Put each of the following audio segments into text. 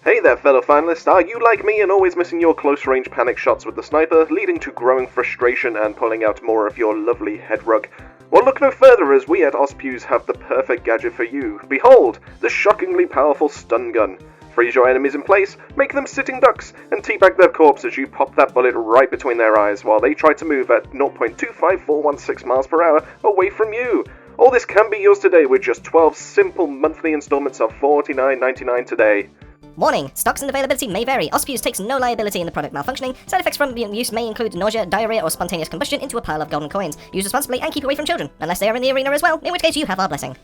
Hey there, fellow finalists. Are you like me and always missing your close-range panic shots with the sniper, leading to growing frustration and pulling out more of your lovely head rug? Well, look no further, as we at OSPUs have the perfect gadget for you. Behold, the shockingly powerful stun gun. Freeze your enemies in place, make them sitting ducks, and teabag their corpse as you pop that bullet right between their eyes while they try to move at 0.25416 miles per hour away from you. All this can be yours today with just 12 simple monthly installments of $49.99 today. Warning, stocks and availability may vary. OSPUs takes no liability in the product malfunctioning. Side effects from use may include nausea, diarrhea, or spontaneous combustion into a pile of golden coins. Use responsibly and keep away from children, unless they are in the arena as well, in which case you have our blessing.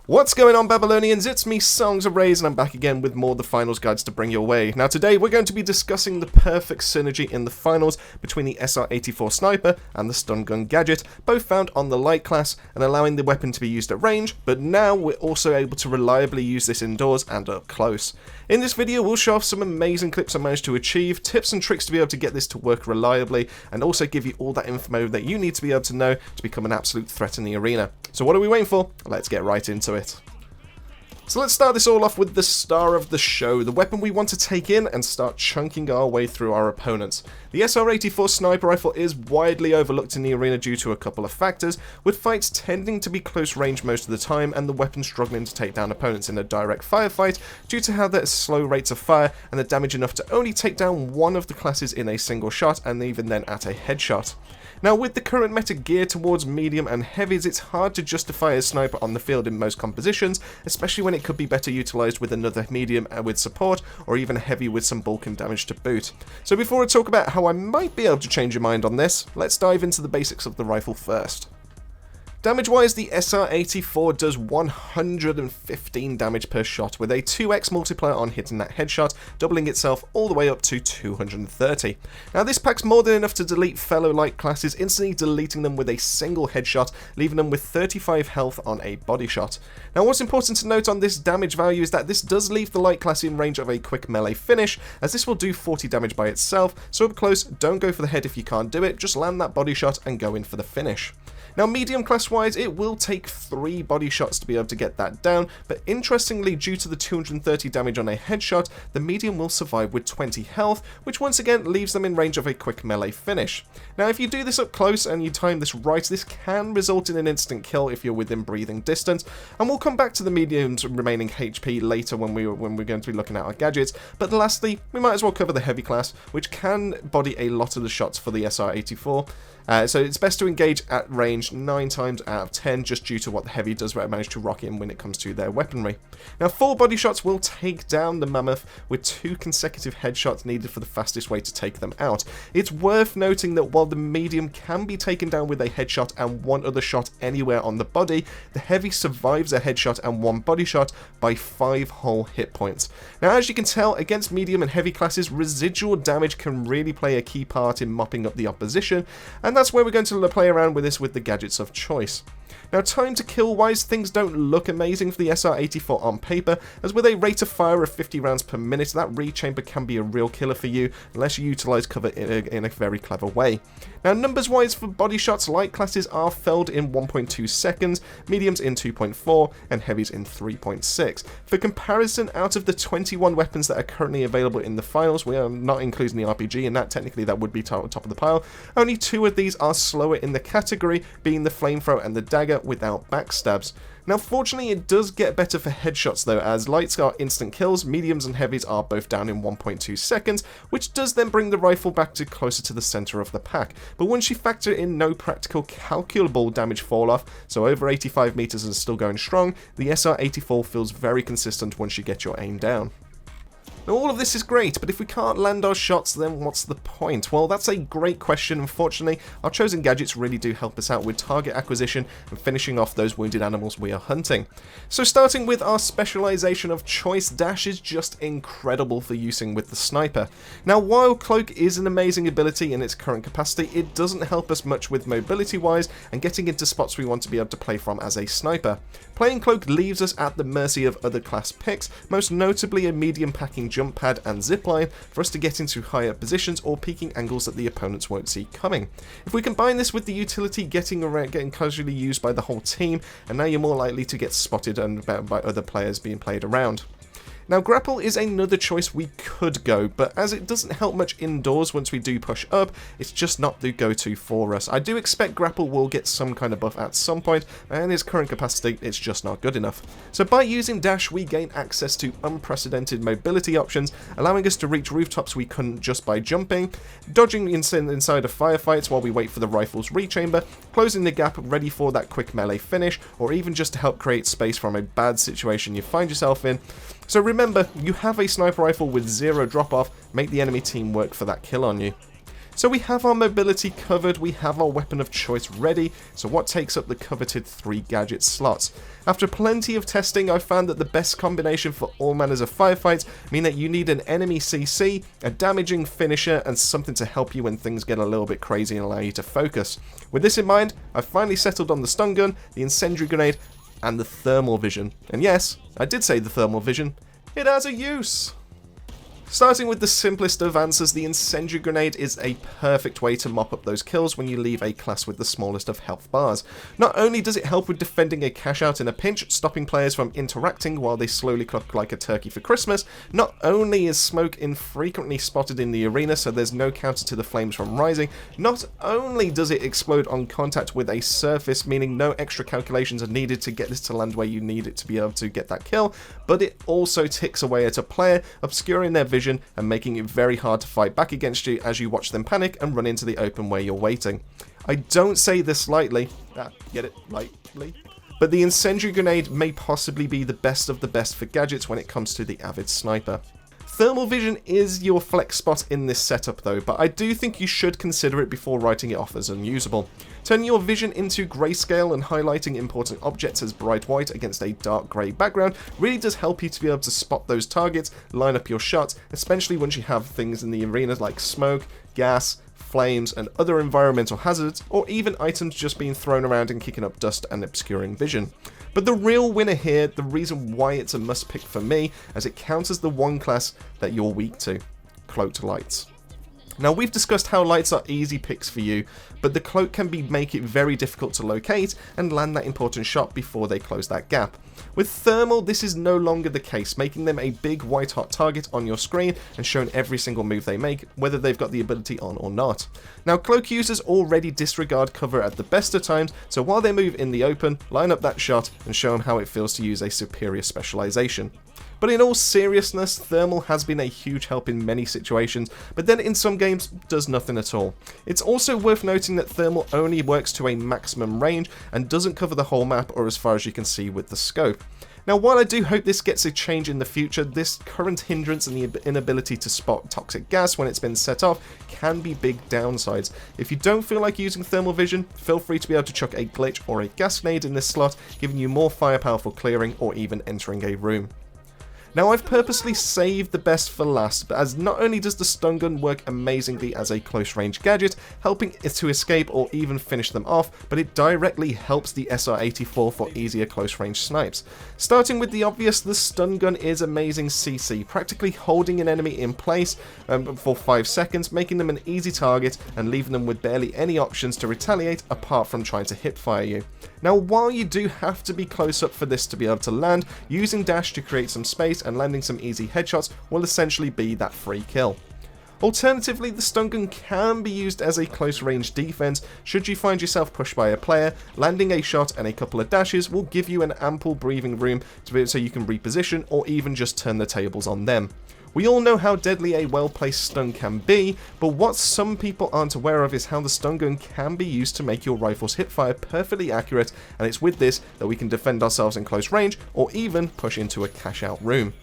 What's going on, Babylonians? It's me, Songs of Rays, and I'm back again with more of the finals guides to bring your way. Now today we're going to be discussing the perfect synergy in the finals between the SR-84 sniper and the stun gun gadget, both found on the light class and allowing the weapon to be used at range, but now we're also able to reliably use this indoors and up close. In this video we'll show off some amazing clips I managed to achieve, tips and tricks to be able to get this to work reliably, and also give you all that info that you need to be able to know to become an absolute threat in the arena. So what are we waiting for? Let's get right into it. So let's start this all off with the star of the show, the weapon we want to take in and start chunking our way through our opponents. The SR-84 sniper rifle is widely overlooked in the arena due to a couple of factors, with fights tending to be close range most of the time and the weapon struggling to take down opponents in a direct firefight due to how their slow rates of fire and the damage enough to only take down one of the classes in a single shot, and even then at a headshot. Now, with the current meta geared towards medium and heavies, it's hard to justify a sniper on the field in most compositions, especially when it could be better utilised with another medium with support, or even a heavy with some bulk and damage to boot. So before I talk about how I might be able to change your mind on this, let's dive into the basics of the rifle first. Damage-wise, the SR-84 does 115 damage per shot, with a 2x multiplier on hitting that headshot, doubling itself all the way up to 230. Now this packs more than enough to delete fellow light classes, instantly deleting them with a single headshot, leaving them with 35 health on a body shot. Now what's important to note on this damage value is that this does leave the light class in range of a quick melee finish, as this will do 40 damage by itself, so up close, don't go for the head if you can't do it, just land that body shot and go in for the finish. Now medium class wise, it will take 3 body shots to be able to get that down, but interestingly, due to the 230 damage on a headshot, the medium will survive with 20 health, which once again leaves them in range of a quick melee finish. Now if you do this up close and you time this right, this can result in an instant kill if you're within breathing distance, and we'll come back to the medium's remaining HP later when we're going to be looking at our gadgets, but lastly, we might as well cover the heavy class, which can body a lot of the shots for the SR-84. So it's best to engage at range 9 times out of 10, just due to what the heavy does manage to rock in when it comes to their weaponry. Now 4 body shots will take down the mammoth, with 2 consecutive headshots needed for the fastest way to take them out. It's worth noting that while the medium can be taken down with a headshot and 1 other shot anywhere on the body, the heavy survives a headshot and 1 body shot by 5 whole hit points. Now as you can tell, against medium and heavy classes, residual damage can really play a key part in mopping up the opposition, and that's where we're going to play around with this with the gadgets of choice. Now time to kill wise, things don't look amazing for the SR-84 on paper, as with a rate of fire of 50 rounds per minute, that rechamber can be a real killer for you unless you utilise cover in a very clever way. Now numbers wise for body shots, light classes are felled in 1.2 seconds, mediums in 2.4 and heavies in 3.6. For comparison, out of the 21 weapons that are currently available in the finals, we are not including the RPG, and that technically that would be top of the pile, only 2 of these are slower in the category, being the flamethrower and the dagger without backstabs. Now fortunately it does get better for headshots though, as lights are instant kills, mediums and heavies are both down in 1.2 seconds, which does then bring the rifle back to closer to the centre of the pack. But once you factor in no practical calculable damage fall off, so over 85 meters and still going strong, the SR-84 feels very consistent once you get your aim down. Now all of this is great, but if we can't land our shots, then what's the point? Well, that's a great question. Unfortunately, our chosen gadgets really do help us out with target acquisition and finishing off those wounded animals we are hunting. So starting with our specialisation of choice, dash is just incredible for using with the sniper. Now while cloak is an amazing ability in its current capacity, it doesn't help us much with mobility wise and getting into spots we want to be able to play from as a sniper. Playing cloak leaves us at the mercy of other class picks, most notably a medium packing jump pad and zipline for us to get into higher positions or peeking angles that the opponents won't see coming. If we combine this with the utility getting casually used by the whole team, and now you're more likely to get spotted and by other players being played around. Now grapple is another choice we could go, but as it doesn't help much indoors once we do push up, it's just not the go-to for us. I do expect grapple will get some kind of buff at some point, and in its current capacity it's just not good enough. So by using dash we gain access to unprecedented mobility options, allowing us to reach rooftops we couldn't just by jumping, dodging inside of firefights while we wait for the rifle's rechamber, closing the gap ready for that quick melee finish, or even just to help create space from a bad situation you find yourself in. So remember, you have a sniper rifle with 0 drop-off, make the enemy team work for that kill on you. So we have our mobility covered, we have our weapon of choice ready, so what takes up the coveted 3 gadget slots? After plenty of testing, I've found that the best combination for all manners of firefights mean that you need an enemy CC, a damaging finisher, and something to help you when things get a little bit crazy and allow you to focus. With this in mind, I've finally settled on the stun gun, the incendiary grenade, and the thermal vision. And yes, I did say the thermal vision. It has a use! Starting with the simplest of answers, the incendiary grenade is a perfect way to mop up those kills when you leave a class with the smallest of health bars. Not only does it help with defending a cash out in a pinch, stopping players from interacting while they slowly cook like a turkey for Christmas, not only is smoke infrequently spotted in the arena so there's no counter to the flames from rising, not only does it explode on contact with a surface, meaning no extra calculations are needed to get this to land where you need it to be able to get that kill, but it also ticks away at a player, obscuring their vision and making it very hard to fight back against you as you watch them panic and run into the open where you're waiting. I don't say this lightly, get it, lightly, but the incendiary grenade may possibly be the best of the best for gadgets when it comes to the avid sniper. Thermal vision is your flex spot in this setup though, but I do think you should consider it before writing it off as unusable. Turning your vision into grayscale and highlighting important objects as bright white against a dark grey background really does help you to be able to spot those targets, line up your shots, especially once you have things in the arena like smoke, gas, flames, and other environmental hazards, or even items just being thrown around and kicking up dust and obscuring vision. But the real winner here, the reason why it's a must pick for me, as it counters the one class that you're weak to, cloaked lights. Now we've discussed how lights are easy picks for you, but the cloak can make it very difficult to locate and land that important shot before they close that gap. With thermal, this is no longer the case, making them a big white hot target on your screen and showing every single move they make, whether they've got the ability on or not. Now cloak users already disregard cover at the best of times, so while they move in the open, line up that shot and show them how it feels to use a superior specialization. But in all seriousness, thermal has been a huge help in many situations, but then in some games does nothing at all. It's also worth noting that thermal only works to a maximum range and doesn't cover the whole map or as far as you can see with the scope. Now while I do hope this gets a change in the future, this current hindrance and the inability to spot toxic gas when it's been set off can be big downsides. If you don't feel like using thermal vision, feel free to be able to chuck a glitch or a gas grenade in this slot, giving you more firepower for clearing or even entering a room. Now I've purposely saved the best for last, but as not only does the stun gun work amazingly as a close range gadget, helping it to escape or even finish them off, but it directly helps the SR-84 for easier close range snipes. Starting with the obvious, the stun gun is amazing CC, practically holding an enemy in place for 5 seconds, making them an easy target and leaving them with barely any options to retaliate apart from trying to hipfire you. Now while you do have to be close up for this to be able to land, using dash to create some space and landing some easy headshots will essentially be that free kill. Alternatively, the stun gun can be used as a close range defense should you find yourself pushed by a player. Landing a shot and a couple of dashes will give you an ample breathing room so you can reposition or even just turn the tables on them. We all know how deadly a well-placed stun can be, but what some people aren't aware of is how the stun gun can be used to make your rifle's hipfire perfectly accurate, and it's with this that we can defend ourselves in close range or even push into a cash-out room.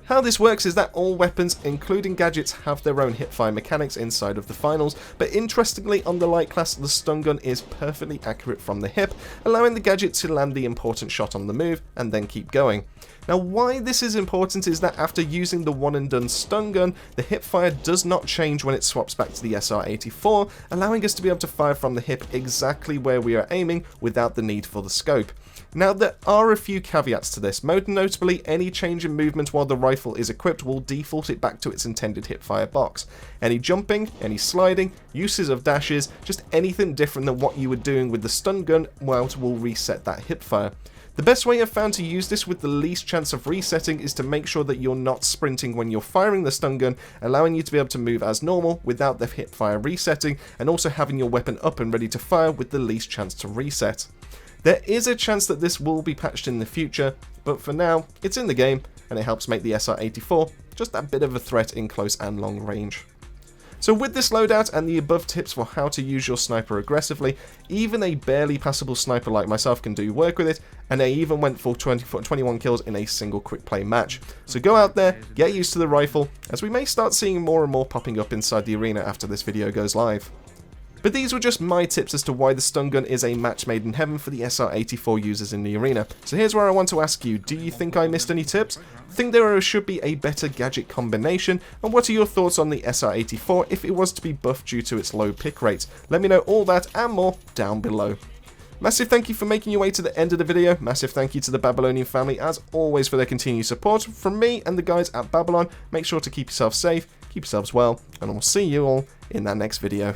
How this works is that all weapons, including gadgets, have their own hipfire mechanics inside of the finals, but interestingly on the light class the stun gun is perfectly accurate from the hip, allowing the gadget to land the important shot on the move and then keep going. Now why this is important is that after using the one and done stun gun, the hipfire does not change when it swaps back to the SR-84, allowing us to be able to fire from the hip exactly where we are aiming without the need for the scope. Now there are a few caveats to this, most notably any change in movement while the rifle is equipped will default it back to its intended hipfire box. Any jumping, any sliding, uses of dashes, just anything different than what you were doing with the stun gun will reset that hipfire. The best way I've found to use this with the least chance of resetting is to make sure that you're not sprinting when you're firing the stun gun, allowing you to be able to move as normal without the hipfire resetting, and also having your weapon up and ready to fire with the least chance to reset. There is a chance that this will be patched in the future, but for now, it's in the game, and it helps make the SR-84 just that bit of a threat in close and long range. So with this loadout and the above tips for how to use your sniper aggressively, even a barely passable sniper like myself can do work with it, and I even went for 21 kills in a single quick play match. So go out there, get used to the rifle, as we may start seeing more and more popping up inside the arena after this video goes live. But these were just my tips as to why the stun gun is a match made in heaven for the SR-84 users in the arena. So here's where I want to ask you, do you think I missed any tips? Think there should be a better gadget combination? And what are your thoughts on the SR-84 if it was to be buffed due to its low pick rate? Let me know all that and more down below. Massive thank you for making your way to the end of the video. Massive thank you to the Babylonian family as always for their continued support. From me and the guys at Babylon, make sure to keep yourselves safe, keep yourselves well, and I'll see you all in that next video.